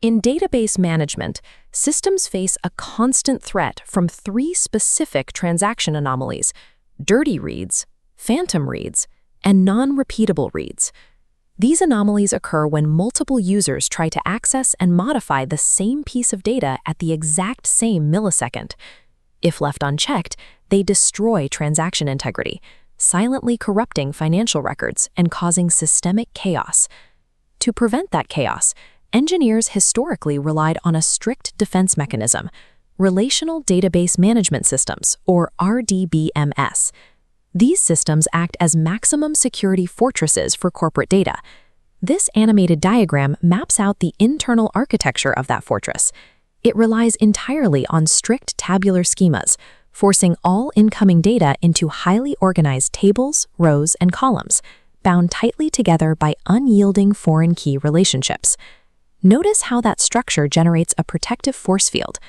In database management, systems face a constant threat from three specific transaction anomalies: dirty reads, phantom reads, and non-repeatable reads. These anomalies occur when multiple users try to access and modify the same piece of data at the exact same millisecond. If left unchecked, they destroy transaction integrity, silently corrupting financial records and causing systemic chaos. To prevent that chaos, engineers historically relied on a strict defense mechanism: Relational Database Management Systems, or RDBMS. These systems act as maximum security fortresses for corporate data. This animated diagram maps out the internal architecture of that fortress. It relies entirely on strict tabular schemas, forcing all incoming data into highly organized tables, rows, and columns, bound tightly together by unyielding foreign key relationships. Notice how that structure generates a protective force field.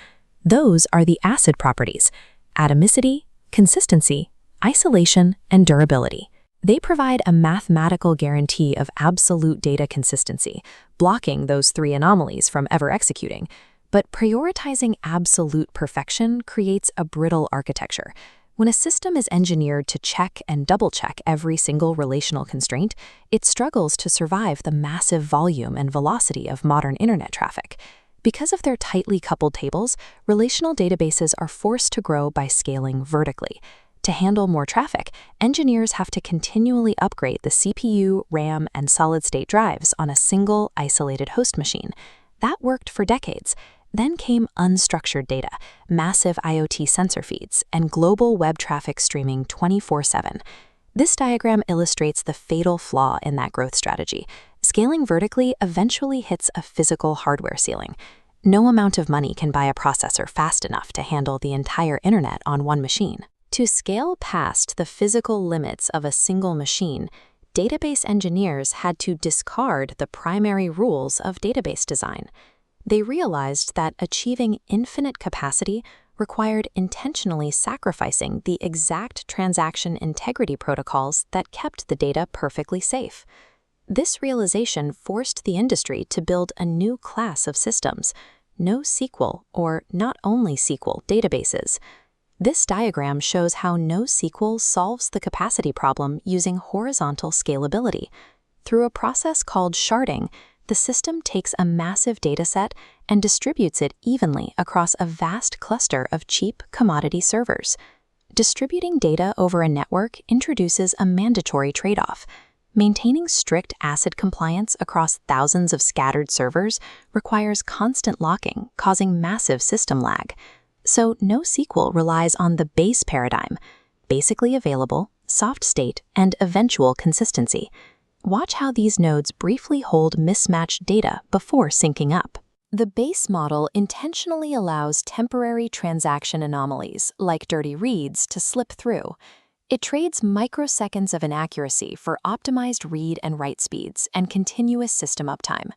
Those are the ACID properties: atomicity, consistency, isolation, and durability. They provide a mathematical guarantee of absolute data consistency, blocking those three anomalies from ever executing. But prioritizing absolute perfection creates a brittle architecture. When a system is engineered to check and double-check every single relational constraint, it struggles to survive the massive volume and velocity of modern internet traffic. Because of their tightly coupled tables, relational databases are forced to grow by scaling vertically. To handle more traffic, engineers have to continually upgrade the CPU, RAM, and solid-state drives on a single, isolated host machine. That worked for decades. Then came unstructured data, massive IoT sensor feeds, and global web traffic streaming 24/7. This diagram illustrates the fatal flaw in that growth strategy. Scaling vertically eventually hits a physical hardware ceiling. No amount of money can buy a processor fast enough to handle the entire internet on one machine. To scale past the physical limits of a single machine, database engineers had to discard the primary rules of database design. They realized that achieving infinite capacity required intentionally sacrificing the exact transaction integrity protocols that kept the data perfectly safe. This realization forced the industry to build a new class of systems: NoSQL, or not only SQL, databases. This diagram shows how NoSQL solves the capacity problem using horizontal scalability. Through a process called sharding, the system takes a massive dataset and distributes it evenly across a vast cluster of cheap commodity servers. Distributing data over a network introduces a mandatory trade-off. Maintaining strict ACID compliance across thousands of scattered servers requires constant locking, causing massive system lag. So NoSQL relies on the base paradigm: basically available, soft state, and eventual consistency. Watch how these nodes briefly hold mismatched data before syncing up. The base model intentionally allows temporary transaction anomalies, like dirty reads, to slip through. It trades microseconds of inaccuracy for optimized read and write speeds and continuous system uptime.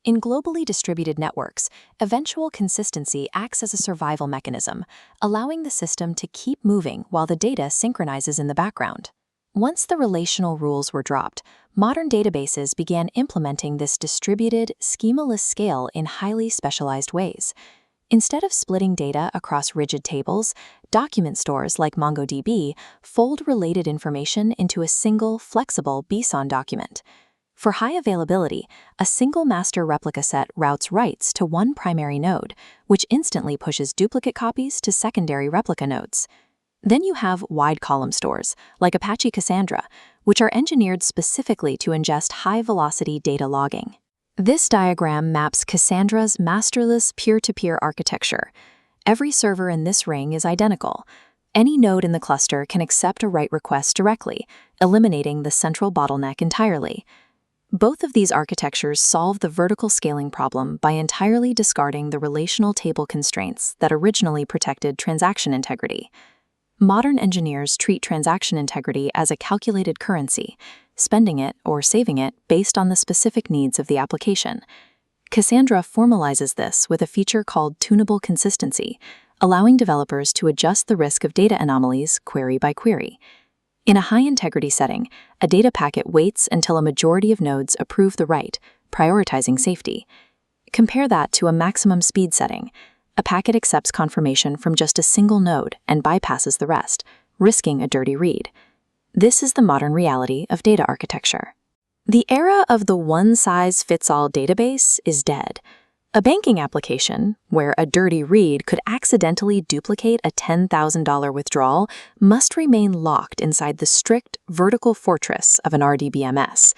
In globally distributed networks, eventual consistency acts as a survival mechanism, allowing the system to keep moving while the data synchronizes in the background. Once the relational rules were dropped, modern databases began implementing this distributed, schemaless scale in highly specialized ways. Instead of splitting data across rigid tables, document stores like MongoDB fold related information into a single, flexible BSON document. For high availability, a single master replica set routes writes to one primary node, which instantly pushes duplicate copies to secondary replica nodes. Then you have wide column stores, like Apache Cassandra, which are engineered specifically to ingest high-velocity data logging. This diagram maps Cassandra's masterless peer-to-peer architecture. Every server in this ring is identical. Any node in the cluster can accept a write request directly, eliminating the central bottleneck entirely. Both of these architectures solve the vertical scaling problem by entirely discarding the relational table constraints that originally protected transaction integrity. Modern engineers treat transaction integrity as a calculated currency, spending it or saving it based on the specific needs of the application. Cassandra formalizes this with a feature called tunable consistency, allowing developers to adjust the risk of data anomalies query by query. In a high-integrity setting, a data packet waits until a majority of nodes approve the write, prioritizing safety. Compare that to a maximum speed setting. A packet accepts confirmation from just a single node and bypasses the rest, risking a dirty read. This is the modern reality of data architecture. The era of the one-size-fits-all database is dead. A banking application, where a dirty read could accidentally duplicate a $10,000 withdrawal, must remain locked inside the strict vertical fortress of an DBMS.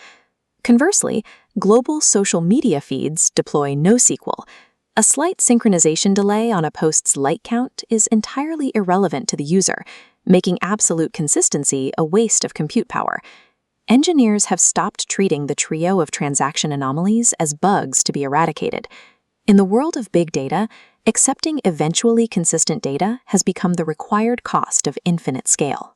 Conversely, global social media feeds deploy NoSQL. A slight synchronization delay on a post's like count is entirely irrelevant to the user, making absolute consistency a waste of compute power. Engineers have stopped treating the trio of transaction anomalies as bugs to be eradicated. In the world of big data, accepting eventually consistent data has become the required cost of infinite scale.